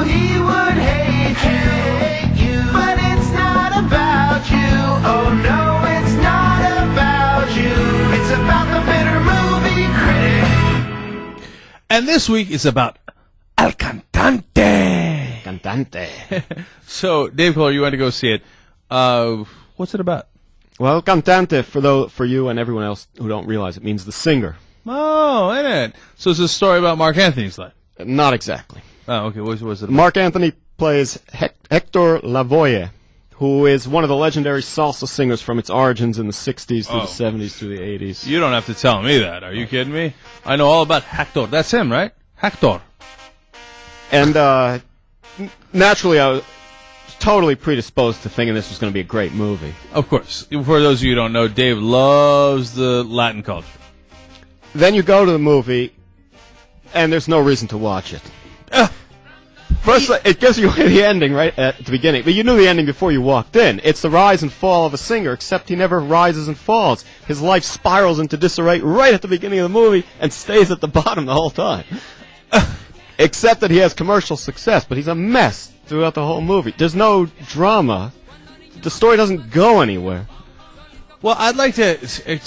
he would hate you. But it's not about you. Oh no, it's not about you. It's about the bitter movie critic. And this week is about El Cantante. Cantante. So, Dave Kohler, you went to go see it. What's it about? Well, Cantante, for you and everyone else who don't realize it, means the singer. Oh, isn't it? So it's a story about Mark Anthony's life. Not exactly. Oh, okay. What was it about? Mark Anthony plays Hector Lavoie, who is one of the legendary salsa singers from its origins in the 60s through the 70s through the 80s. You don't have to tell me that. Are you kidding me? I know all about Hector. That's him, right? Hector. And naturally, I was totally predisposed to thinking this was going to be a great movie. Of course. For those of you who don't know, Dave loves the Latin culture. Then you go to the movie, and there's no reason to watch it. First, it gives you the ending right at the beginning, but you knew the ending before you walked in. It's the rise and fall of a singer, except he never rises and falls. His life spirals into disarray right at the beginning of the movie and stays at the bottom the whole time. Except that he has commercial success, but he's a mess throughout the whole movie. There's no drama. The story doesn't go anywhere. Well, I'd like to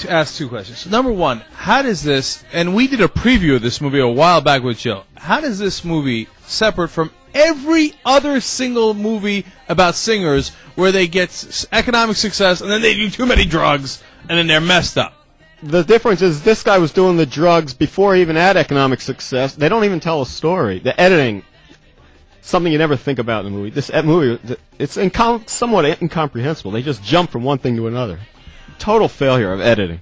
ask two questions. Number one, how does this, and we did a preview of this movie a while back with Jill, how does this movie separate from every other single movie about singers where they get economic success and then they do too many drugs and then they're messed up? The difference is this guy was doing the drugs before he even had economic success. They don't even tell a story. The editing, something you never think about in the movie. This movie, it's somewhat incomprehensible. They just jump from one thing to another. Total failure of editing.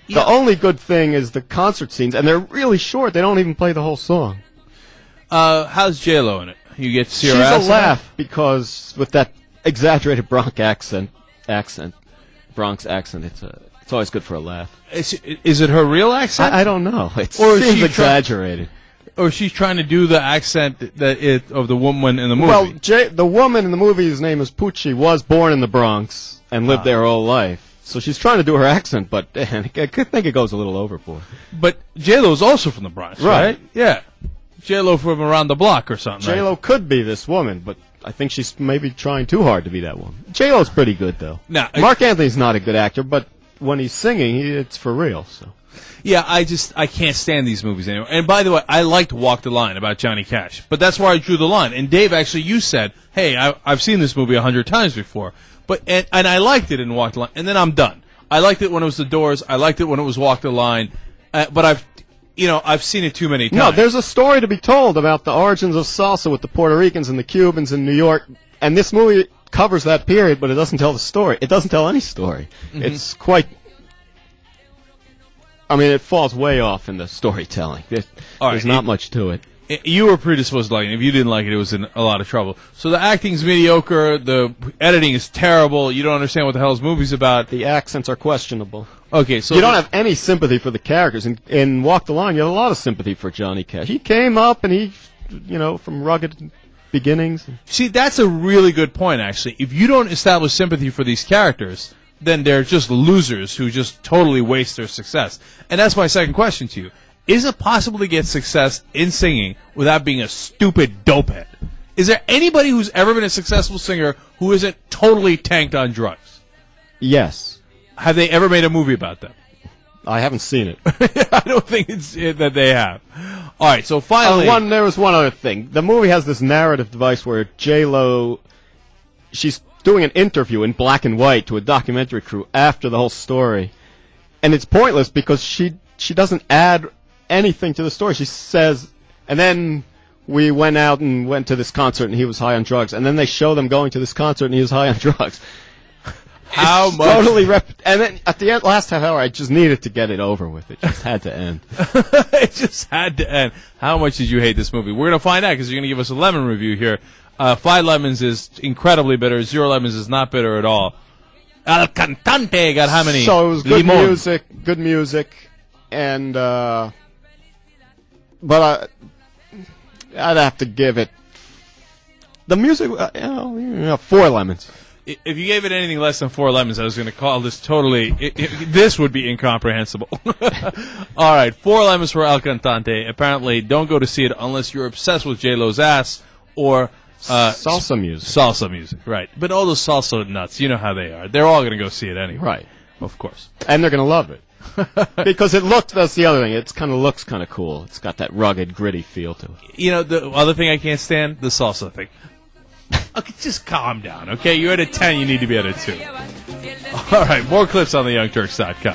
Yeah. The only good thing is the concert scenes, and they're really short. They don't even play the whole song. How's J-Lo in it? You get to see her She's ass a laugh because with that exaggerated Bronx accent, it's always good for a laugh. Is it her real accent? I don't know. It or seems exaggerated. Or she's trying to do the accent of the woman in the movie. Well, the woman in the movie's name is Pucci, was born in the Bronx and lived there her whole life. So she's trying to do her accent, but I think it goes a little overboard. But J-Lo's also from the Bronx, right? Yeah. J-Lo from around the block or something. J-Lo could be this woman, but I think she's maybe trying too hard to be that woman. J-Lo's pretty good, though. Now, Mark Anthony's not a good actor, but when he's singing, it's for real. So. Yeah, I can't stand these movies anymore. And by the way, I liked Walk the Line about Johnny Cash, but that's where I drew the line. And Dave, actually, you said, "Hey, I've seen this movie 100 times before," and I liked it in Walk the Line, and then I'm done. I liked it when it was The Doors. I liked it when it was Walk the Line, but I've seen it too many times. No, there's a story to be told about the origins of salsa with the Puerto Ricans and the Cubans in New York, and this movie covers that period, but it doesn't tell the story. It doesn't tell any story. Mm-hmm. It's quite. I mean, it falls way off in the storytelling. There's not much to it. You were predisposed to liking it. If you didn't like it, it was in a lot of trouble. So the acting's mediocre, the editing is terrible, you don't understand what the hell this movie's about. The accents are questionable. Okay, so you don't have any sympathy for the characters. In Walk the Line, you have a lot of sympathy for Johnny Cash. He came up and he, from rugged beginnings. See, that's a really good point, actually. If you don't establish sympathy for these characters, then they're just losers who just totally waste their success. And that's my second question to you. Is it possible to get success in singing without being a stupid dopehead? Is there anybody who's ever been a successful singer who isn't totally tanked on drugs? Yes. Have they ever made a movie about them? I haven't seen it. I don't think that they have. All right, so finally... there was one other thing. The movie has this narrative device where J-Lo, she's doing an interview in black and white to a documentary crew after the whole story. And it's pointless because she doesn't add anything to the story. She says, and then we went out and went to this concert and he was high on drugs. And then they show them going to this concert and he was high on drugs. How much? Totally and then at the end, last half hour, I just needed to get it over with. It just had to end. It just had to end. How much did you hate this movie? We're going to find out because you're going to give us a lemon review here. 5 lemons is incredibly bitter. 0 lemons is not bitter at all. El Cantante got how many? So it was good music, and but I'd have to give it the music. 4 lemons. If you gave it anything less than 4 lemons, I was going to call this totally. This would be incomprehensible. All right, 4 lemons for El Cantante. Apparently, don't go to see it unless you're obsessed with J-Lo's ass or salsa music. Salsa music, right. But all those salsa nuts, you know how they are. They're all going to go see it anyway. Right. Of course. And they're going to love it. Because that's the other thing. It kind of looks kind of cool. It's got that rugged, gritty feel to it. You know, the other thing I can't stand, the salsa thing. Okay, just calm down, okay? You're at a 10, you need to be at a 2. All right, more clips on theyoungturks.com.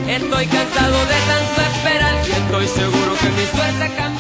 Estoy cansado de tanto esperar y estoy seguro que mi suerte cambiará.